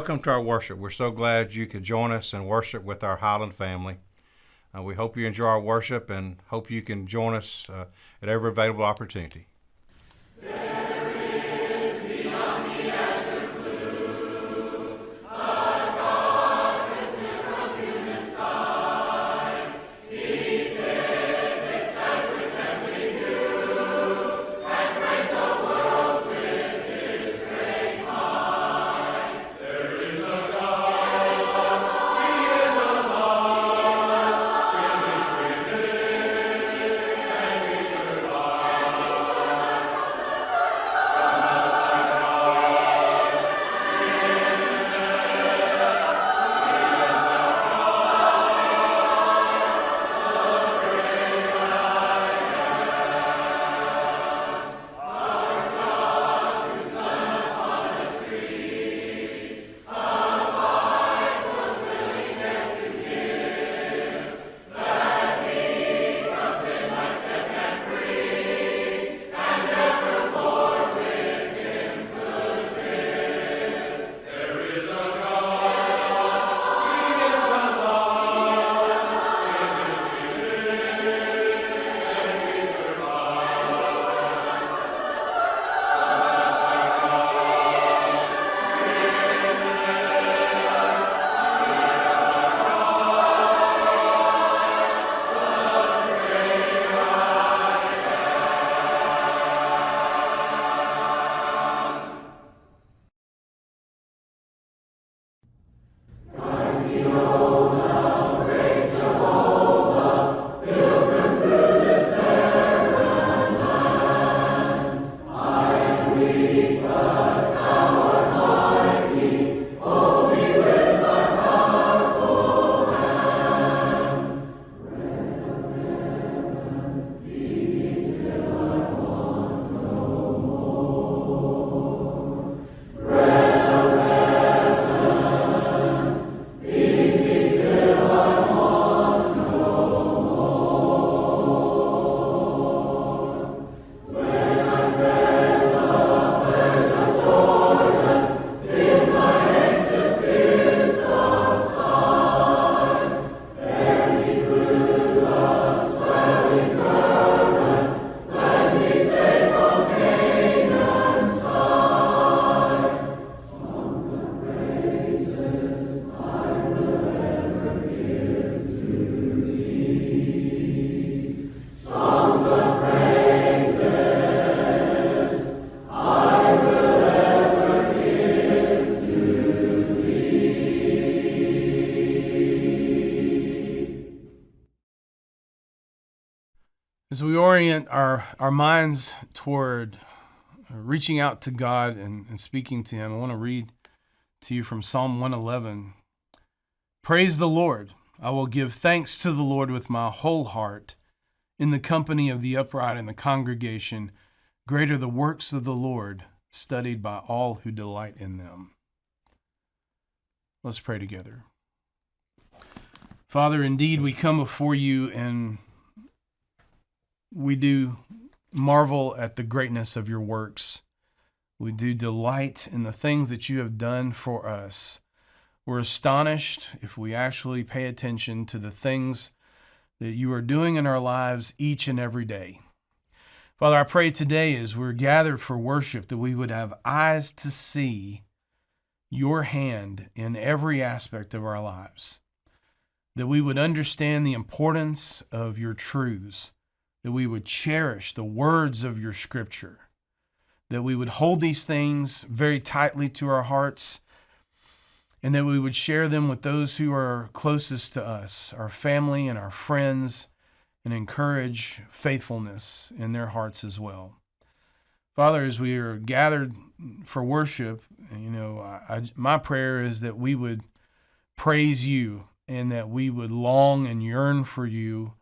welcome to our worship. We're so glad you could join us and worship with our Highland family. We hope you enjoy our worship and hope you can join us at every available opportunity. As we orient our minds toward reaching out to God and speaking to Him, I want to read to you from Psalm 111. Praise the Lord. I will give thanks to the Lord with my whole heart. In the company of the upright and the congregation, great are the works of the Lord, studied by all who delight in them. Let's pray together. Father, indeed, we come before you and we do marvel at the greatness of your works. We do delight in the things that you have done for us. We're astonished if we actually pay attention to the things that you are doing in our lives each and every day. Father, I pray today as we're gathered for worship that we would have eyes to see your hand in every aspect of our lives, that we would understand the importance of your truths, that we would cherish the words of your scripture, that we would hold these things very tightly to our hearts, and that we would share them with those who are closest to us, our family and our friends, and encourage faithfulness in their hearts as well. Father, as we are gathered for worship, my prayer is that we would praise you and that we would long and yearn for you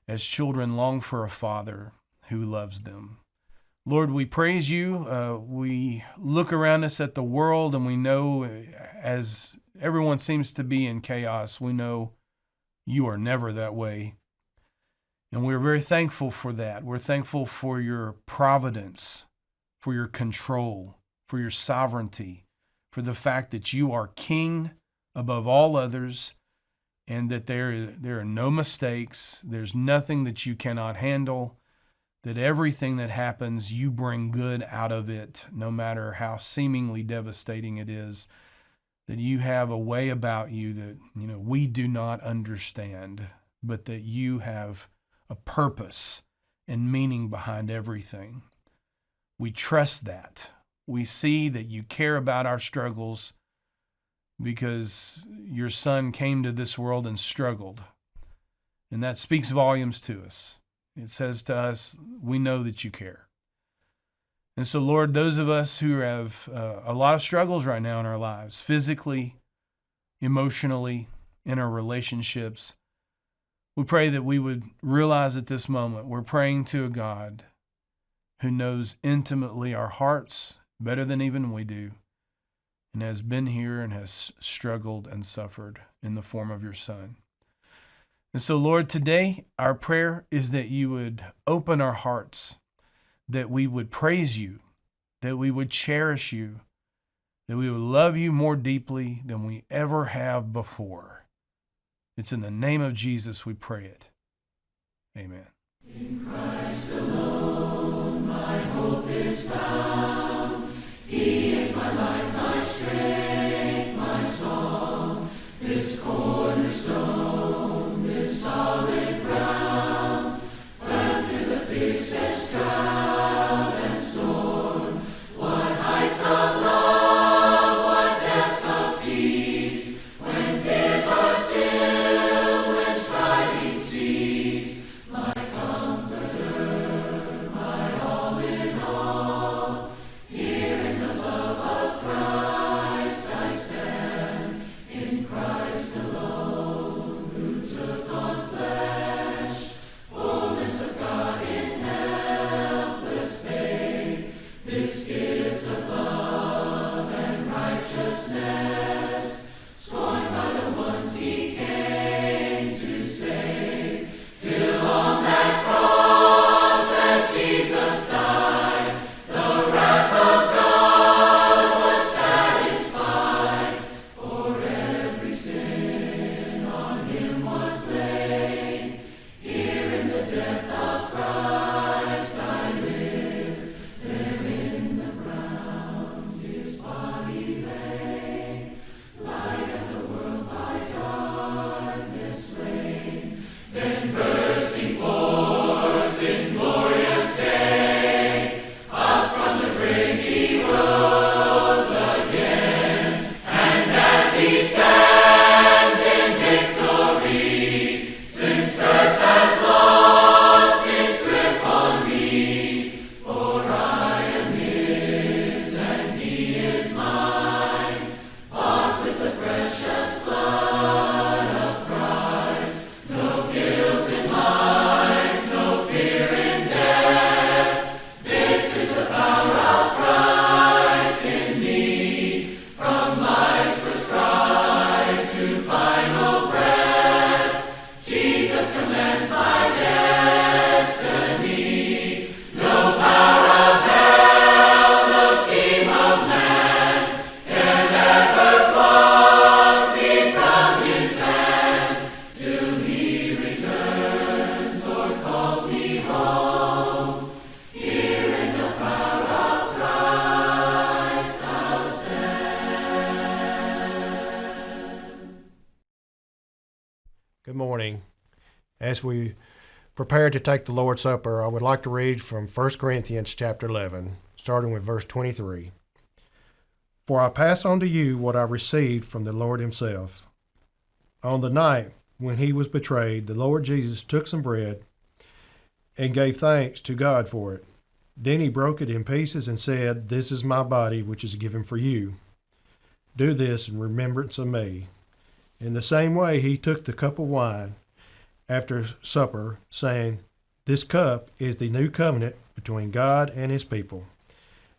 as children long for a father who loves them. Lord, we praise you. We look around us at the world and we know, as everyone seems to be in chaos, we know you are never that way. And we're very thankful for that. We're thankful for your providence, for your control, for your sovereignty, for the fact that you are king above all others, and that there are no mistakes. There's nothing that you cannot handle, that everything that happens, you bring good out of it, no matter how seemingly devastating it is, that you have a way about you that, we do not understand, but that you have a purpose and meaning behind everything. We trust that. We see that you care about our struggles because your son came to this world and struggled. And that speaks volumes to us. It says to us, we know that you care. And so, Lord, those of us who have a lot of struggles right now in our lives, physically, emotionally, in our relationships, we pray that we would realize at this moment we're praying to a God who knows intimately our hearts better than even we do, and has been here and has struggled and suffered in the form of your Son. And so, Lord, today our prayer is that you would open our hearts, that we would praise you, that we would cherish you, that we would love you more deeply than we ever have before. It's in the name of Jesus we pray it. Amen. In Christ alone my hope is found. He is my light, my strength, my song, this cornerstone, this solid ground, firm through the fiercest drought and storm. What heights of love, what depths of peace, when fears are still, when striving cease. My comforter, my all in all, here in the love of Christ I stand, in Christ alone, who took on flesh, fullness of God in helpless babe, this gift of love and righteousness, scorned by the ones he came to save, till on that cross as Jesus died, the wrath of God was satisfied, for every sin on him was laid. Here in the death of Christ I live, there in the ground his body lay, light of the world by darkness slain, then bursting forth in glorious day, up from the grave he rose again, and as he stands in victory, since curse has lost its grip on me, for I am his and he is mine, bought with the precious blood of Christ, no guilt in life, no fear in death. This is the power of Christ in me, from life's prescribed to final breath. Jesus commands my destiny. No power of hell, no scheme of man can ever pluck me from his hand, till he returns or calls me home. Here in the power of Christ I'll stand. Good morning. As we prepare to take the Lord's Supper, I would like to read from 1 Corinthians chapter 11, starting with verse 23. For I pass on to you what I received from the Lord himself. On the night when he was betrayed, the Lord Jesus took some bread and gave thanks to God for it. Then he broke it in pieces and said, "This is my body, which is given for you. Do this in remembrance of me." In the same way, he took the cup of wine after supper, saying, "This cup is the new covenant between God and his people,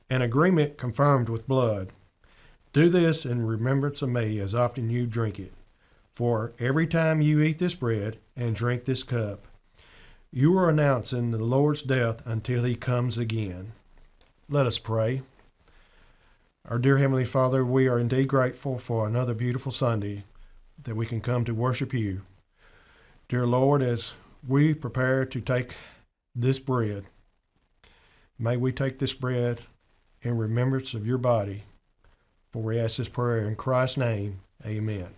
an agreement confirmed with blood. Do this in remembrance of me as often you drink it. For every time you eat this bread and drink this cup, you are announcing the Lord's death until he comes again." Let us pray. Our dear Heavenly Father, we are indeed grateful for another beautiful Sunday that we can come to worship you. Dear Lord, as we prepare to take this bread, may we take this bread in remembrance of your body. For we ask this prayer in Christ's name, amen.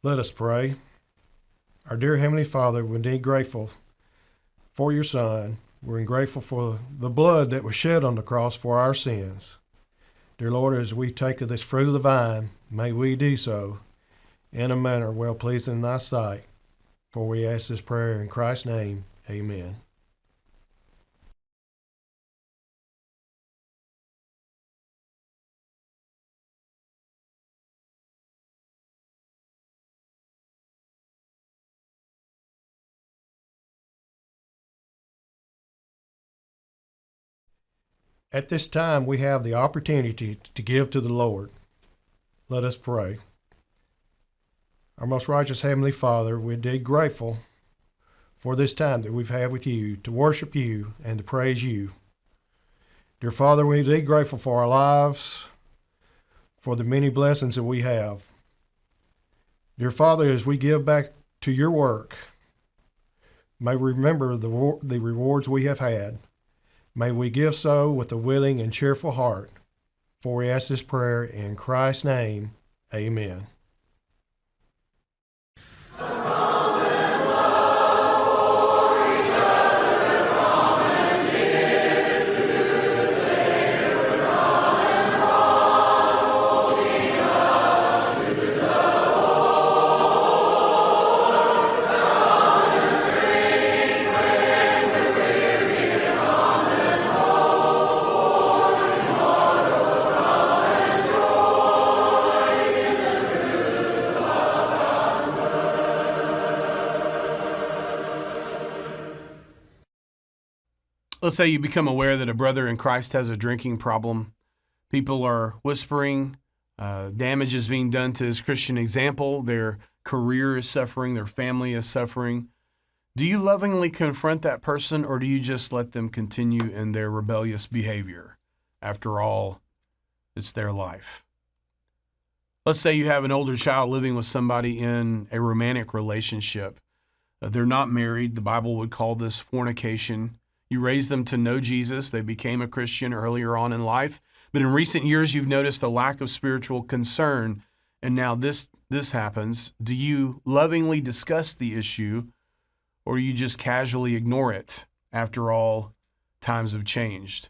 Let us pray. Our dear Heavenly Father, we're indeed grateful for your Son. We're grateful for the blood that was shed on the cross for our sins. Dear Lord, as we take of this fruit of the vine, may we do so in a manner well pleasing in thy sight. For we ask this prayer in Christ's name, amen. At this time, we have the opportunity to give to the Lord. Let us pray. Our most righteous Heavenly Father, we're indeed grateful for this time that we've had with you to worship you and to praise you. Dear Father, we're indeed grateful for our lives, for the many blessings that we have. Dear Father, as we give back to your work, may we remember the rewards we have had. May we give so with a willing and cheerful heart. For we ask this prayer in Christ's name, amen. Let's say you become aware that a brother in Christ has a drinking problem. People are whispering, damage is being done to his Christian example. Their career is suffering. Their family is suffering. Do you lovingly confront that person, or do you just let them continue in their rebellious behavior? After all, it's their life. Let's say you have an older child living with somebody in a romantic relationship. They're not married. The Bible would call this fornication. You raised them to know Jesus. They became a Christian earlier on in life. But in recent years, you've noticed a lack of spiritual concern. And now this happens. Do you lovingly discuss the issue, or you just casually ignore it? After all, times have changed.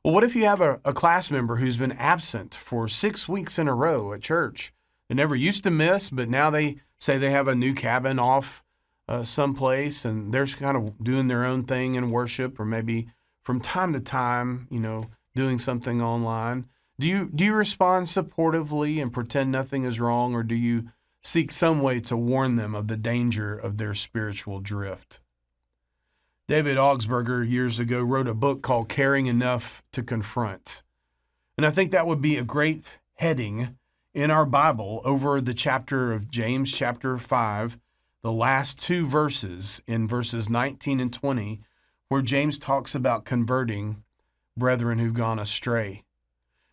Well, what if you have a class member who's been absent for 6 weeks in a row at church? They never used to miss, but now they say they have a new cabin off someplace, and they're kind of doing their own thing in worship, or maybe from time to time, doing something online. Do you respond supportively and pretend nothing is wrong, or do you seek some way to warn them of the danger of their spiritual drift? David Augsburger years ago wrote a book called Caring Enough to Confront. And I think that would be a great heading in our Bible over the chapter of James, chapter 5, the last two verses in verses 19 and 20, where James talks about converting brethren who've gone astray.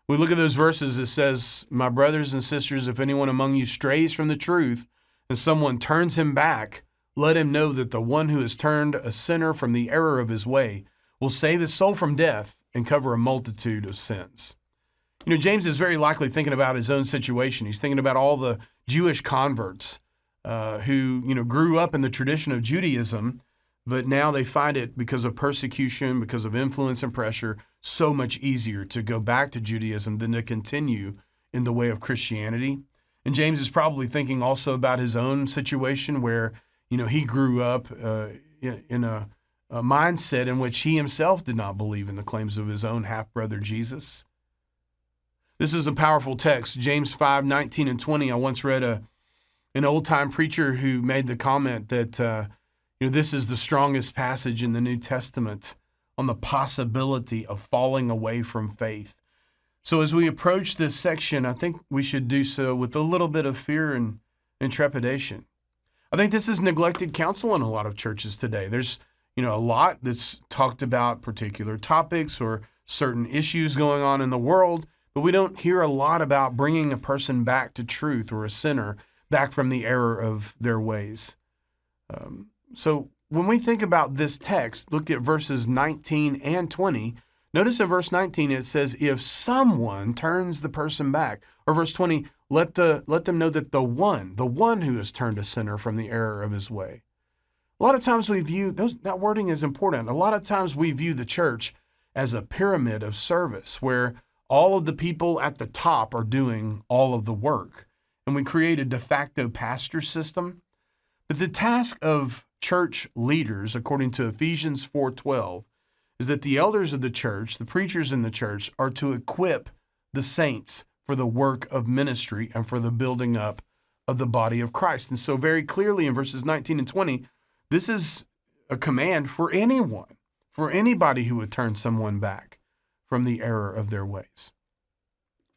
We look at those verses, it says, "My brothers and sisters, if anyone among you strays from the truth and someone turns him back, let him know that the one who has turned a sinner from the error of his way will save his soul from death and cover a multitude of sins." James is very likely thinking about his own situation. He's thinking about all the Jewish converts who grew up in the tradition of Judaism, but now they find it, because of persecution, because of influence and pressure, so much easier to go back to Judaism than to continue in the way of Christianity. And James is probably thinking also about his own situation where, he grew up in a mindset in which he himself did not believe in the claims of his own half-brother Jesus. This is a powerful text, James 5, 19 and 20. I once read an old-time preacher who made the comment that this is the strongest passage in the New Testament on the possibility of falling away from faith. So as we approach this section, I think we should do so with a little bit of fear and trepidation. I think this is neglected counsel in a lot of churches today. There's, a lot that's talked about particular topics or certain issues going on in the world, but we don't hear a lot about bringing a person back to truth or a sinner back from the error of their ways. So when we think about this text, look at verses 19 and 20. Notice in verse 19 it says, if someone turns the person back. Or verse 20, let them know that the one who has turned a sinner from the error of his way. A lot of times we view, that wording is important. A lot of times we view the church as a pyramid of service where all of the people at the top are doing all of the work. And we create a de facto pastor system. But the task of church leaders, according to Ephesians 4:12, is that the elders of the church, the preachers in the church, are to equip the saints for the work of ministry and for the building up of the body of Christ. And so very clearly in verses 19 and 20, this is a command for anyone, for anybody who would turn someone back from the error of their ways.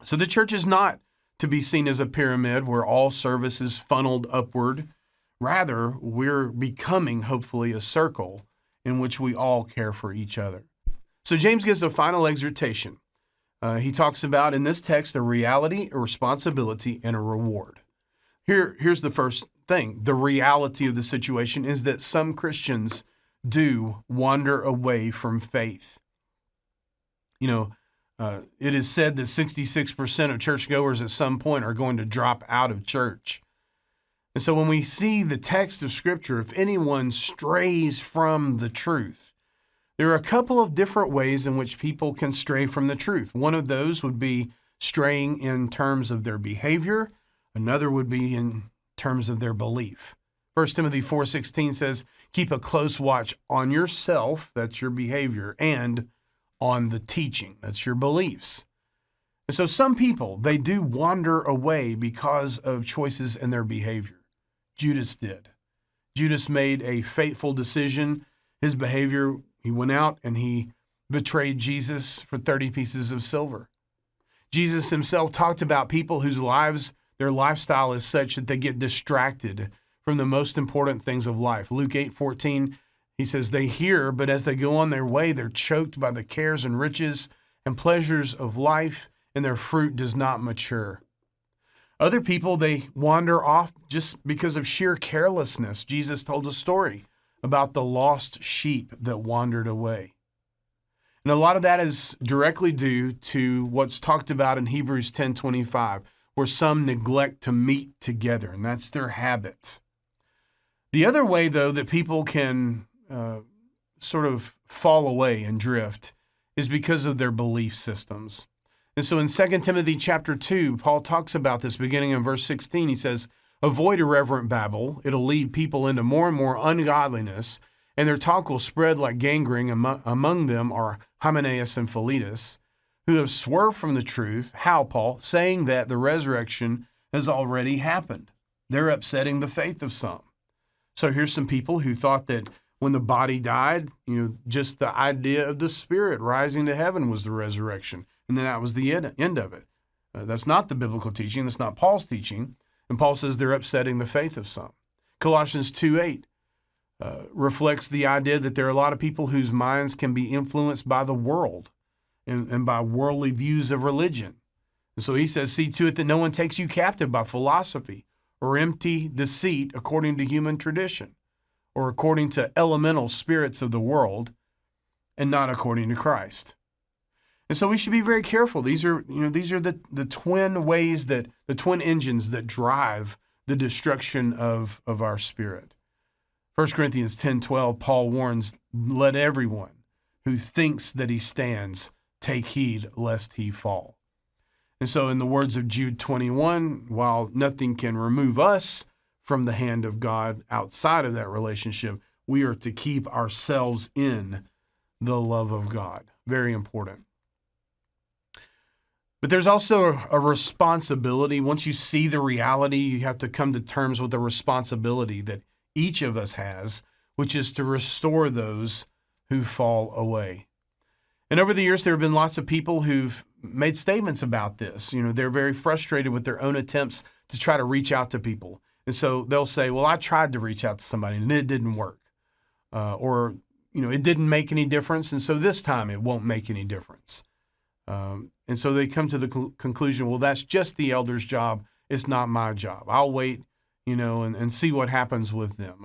So the church is not to be seen as a pyramid where all service is funneled upward. Rather, we're becoming, hopefully, a circle in which we all care for each other. So James gives a final exhortation. He talks about, in this text, a reality, a responsibility, and a reward. Here's the first thing. The reality of the situation is that some Christians do wander away from faith. It is said that 66% of churchgoers at some point are going to drop out of church. And so when we see the text of Scripture, if anyone strays from the truth, there are a couple of different ways in which people can stray from the truth. One of those would be straying in terms of their behavior. Another would be in terms of their belief. 1 Timothy 4:16 says, keep a close watch on yourself, that's your behavior, and on the teaching, that's your beliefs. And so some people, they do wander away because of choices in their behavior. Judas did. Judas made a fateful decision. His behavior, he went out and he betrayed Jesus for 30 pieces of silver. Jesus himself talked about people whose lives, their lifestyle is such that they get distracted from the most important things of life. Luke 8:14, he says, they hear, but as they go on their way, they're choked by the cares and riches and pleasures of life, and their fruit does not mature. Other people, they wander off just because of sheer carelessness. Jesus told a story about the lost sheep that wandered away. And a lot of that is directly due to what's talked about in Hebrews 10:25, where some neglect to meet together, and that's their habit. The other way, though, that people can sort of fall away and drift is because of their belief systems. And so in 2 Timothy chapter 2, Paul talks about this beginning in verse 16. He says, avoid irreverent babble. It'll lead people into more and more ungodliness, and their talk will spread like gangrene. Among them are Hymenaeus and Philetus, who have swerved from the truth. How, Paul? Saying that the resurrection has already happened. They're upsetting the faith of some. So here's some people who thought that when the body died, just the idea of the spirit rising to heaven was the resurrection. And then that was the end of it. That's not the biblical teaching. That's not Paul's teaching. And Paul says they're upsetting the faith of some. Colossians 2:8 reflects the idea that there are a lot of people whose minds can be influenced by the world and by worldly views of religion. And so he says, see to it that no one takes you captive by philosophy or empty deceit according to human tradition or according to elemental spirits of the world and not according to Christ. And so we should be very careful. These are the twin ways that the twin engines that drive the destruction of our spirit. 1 Corinthians 10:12, Paul warns, let everyone who thinks that he stands take heed lest he fall. And so in the words of Jude 21, while nothing can remove us from the hand of God outside of that relationship, we are to keep ourselves in the love of God. Very important. But there's also a responsibility. Once you see the reality, you have to come to terms with the responsibility that each of us has, which is to restore those who fall away. And over the years, there have been lots of people who've made statements about this. They're very frustrated with their own attempts to try to reach out to people. And so they'll say, well, I tried to reach out to somebody and it didn't work. Or it didn't make any difference. And so this time it won't make any difference. And so they come to the conclusion, well, that's just the elder's job. It's not my job. I'll wait, and see what happens with them.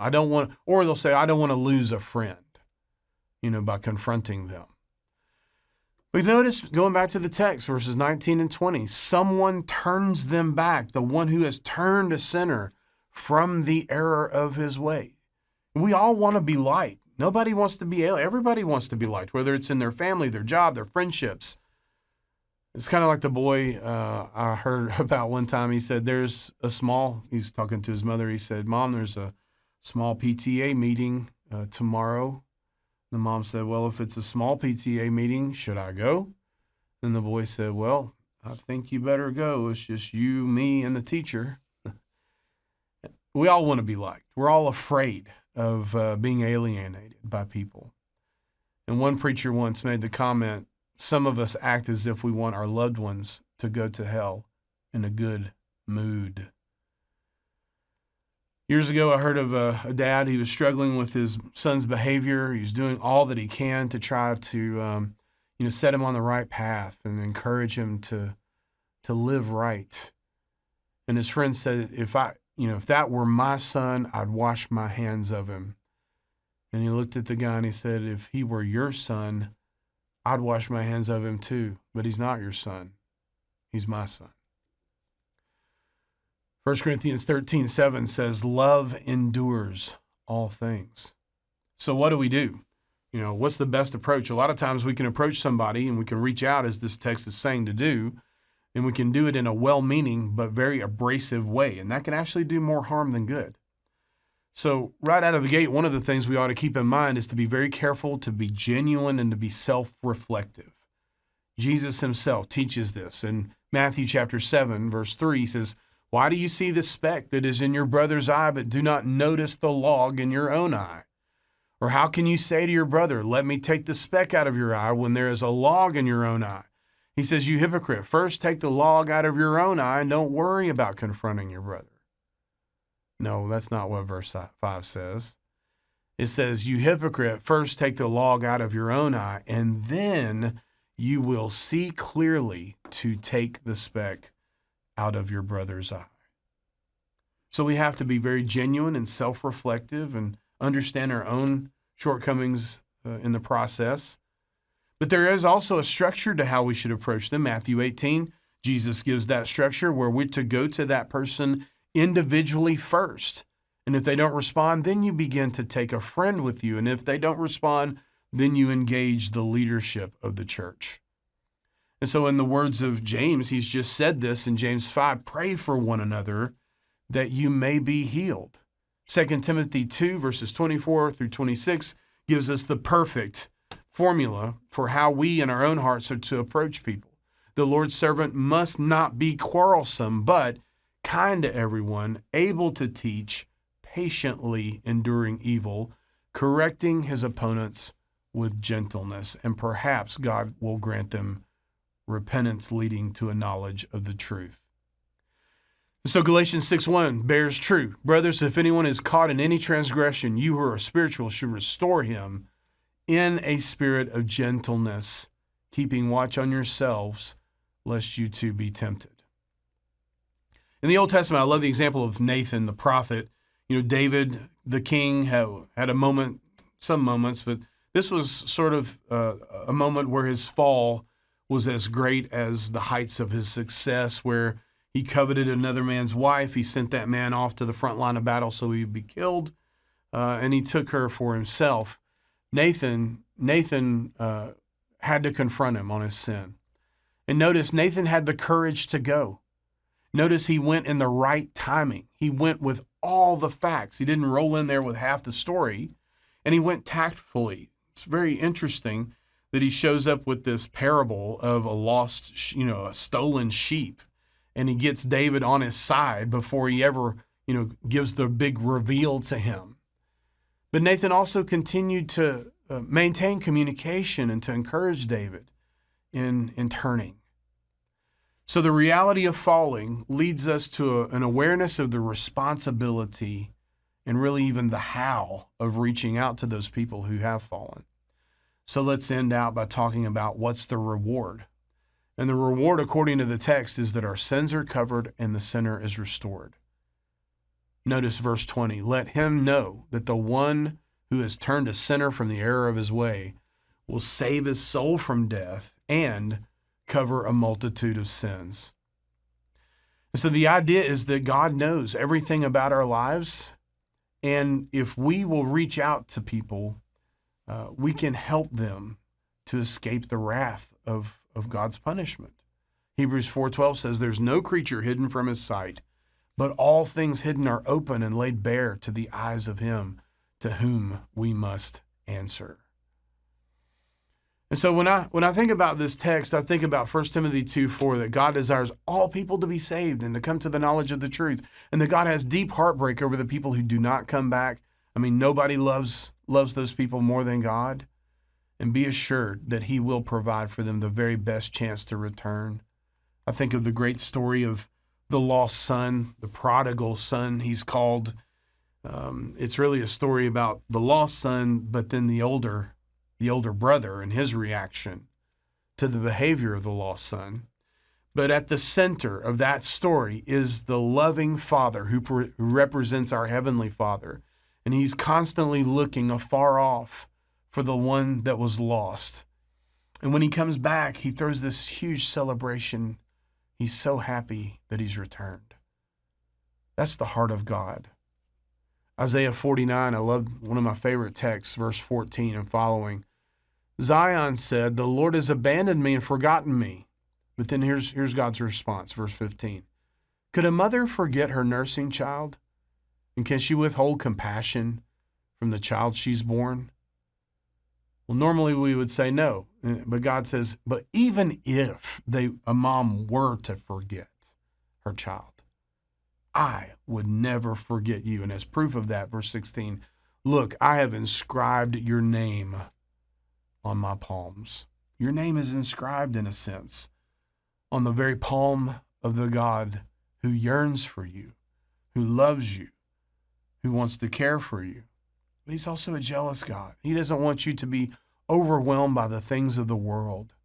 Or they'll say, I don't want to lose a friend, by confronting them. But notice, going back to the text, verses 19 and 20, someone turns them back, the one who has turned a sinner from the error of his way. We all want to be liked. Nobody wants to be alien. Everybody wants to be liked, whether it's in their family, their job, their friendships. It's kind of like the boy I heard about one time. He said, he was talking to his mother. He said, Mom, there's a small PTA meeting tomorrow. The mom said, well, if it's a small PTA meeting, should I go? And the boy said, well, I think you better go. It's just you, me, and the teacher. We all want to be liked. We're all afraid of being alienated by people. And one preacher once made the comment, some of us act as if we want our loved ones to go to hell in a good mood. Years ago, I heard of a dad. He was struggling with his son's behavior. He was doing all that he can to try to, set him on the right path and encourage him to live right. And his friend said, if that were my son, I'd wash my hands of him. And he looked at the guy and he said, if he were your son, I'd wash my hands of him too. But he's not your son. He's my son. 1 Corinthians 13:7 says, love endures all things. So what do? What's the best approach? A lot of times we can approach somebody and we can reach out, as this text is saying to do, and we can do it in a well-meaning but very abrasive way. And that can actually do more harm than good. So right out of the gate, one of the things we ought to keep in mind is to be very careful, to be genuine, and to be self-reflective. Jesus himself teaches this. In Matthew chapter 7, verse 3, he says, why do you see the speck that is in your brother's eye, but do not notice the log in your own eye? Or how can you say to your brother, let me take the speck out of your eye when there is a log in your own eye? He says, you hypocrite, first take the log out of your own eye and don't worry about confronting your brother. No, that's not what verse 5 says. It says, you hypocrite, first take the log out of your own eye, and then you will see clearly to take the speck out of your brother's eye. So we have to be very genuine and self-reflective and understand our own shortcomings in the process. But there is also a structure to how we should approach them. Matthew 18, Jesus gives that structure where we're to go to that person individually first. And if they don't respond, then you begin to take a friend with you. And if they don't respond, then you engage the leadership of the church. And so in the words of James, he's just said this in James 5, pray for one another that you may be healed. 2 Timothy 2, verses 24 through 26 gives us the perfect formula for how we in our own hearts are to approach people. The Lord's servant must not be quarrelsome, but kind to everyone, able to teach, patiently enduring evil, correcting his opponents with gentleness, and perhaps God will grant them repentance leading to a knowledge of the truth. So Galatians 6:1 bears true. Brothers, if anyone is caught in any transgression, you who are spiritual should restore him in a spirit of gentleness, keeping watch on yourselves, lest you too be tempted. In the Old Testament, I love the example of Nathan, the prophet. David, the king, had a moment, some moments, but this was sort of a moment where his fall was as great as the heights of his success, where he coveted another man's wife. He sent that man off to the front line of battle so he would be killed, and he took her for himself. Nathan had to confront him on his sin. And notice, Nathan had the courage to go. Notice he went in the right timing. He went with all the facts. He didn't roll in there with half the story, and he went tactfully. It's very interesting that he shows up with this parable of a stolen sheep, and he gets David on his side before he ever, gives the big reveal to him. But Nathan also continued to maintain communication and to encourage David in turning. So the reality of falling leads us to an awareness of the responsibility and really even the how of reaching out to those people who have fallen. So let's end out by talking about what's the reward. And the reward, according to the text, is that our sins are covered and the sinner is restored. Notice verse 20. Let him know that the one who has turned a sinner from the error of his way will save his soul from death and cover a multitude of sins. And so the idea is that God knows everything about our lives, and if we will reach out to people, we can help them to escape the wrath of God's punishment. Hebrews 4:12 says, there's no creature hidden from his sight, but all things hidden are open and laid bare to the eyes of him to whom we must answer. And so when I think about this text, I think about 1 Timothy 2:4, that God desires all people to be saved and to come to the knowledge of the truth, and that God has deep heartbreak over the people who do not come back. I mean, nobody loves those people more than God. And be assured that he will provide for them the very best chance to return. I think of the great story of the lost son, the prodigal son, he's called. It's really a story about the lost son, but then the older brother and his reaction to the behavior of the lost son. But at the center of that story is the loving Father who represents our Heavenly Father. And he's constantly looking afar off for the one that was lost. And when he comes back, he throws this huge celebration. He's so happy that he's returned. That's the heart of God. Isaiah 49, I love one of my favorite texts, verse 14 and following. Zion said, the Lord has abandoned me and forgotten me. But then here's God's response, verse 15. Could a mother forget her nursing child? And can she withhold compassion from the child she's born? Well, normally we would say no, but God says, but even if a mom were to forget her child, I would never forget you. And as proof of that, verse 16, look, I have inscribed your name on my palms. Your name is inscribed, in a sense, on the very palm of the God who yearns for you, who loves you, who wants to care for you. But he's also a jealous God. He doesn't want you to be overwhelmed by the things of the world.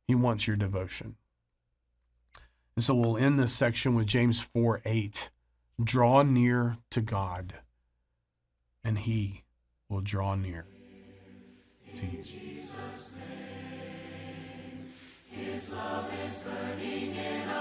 He wants your devotion. And so we'll end this section with James 4:8. Draw near to God, and he will draw near to you. Jesus' name, his love is burning in our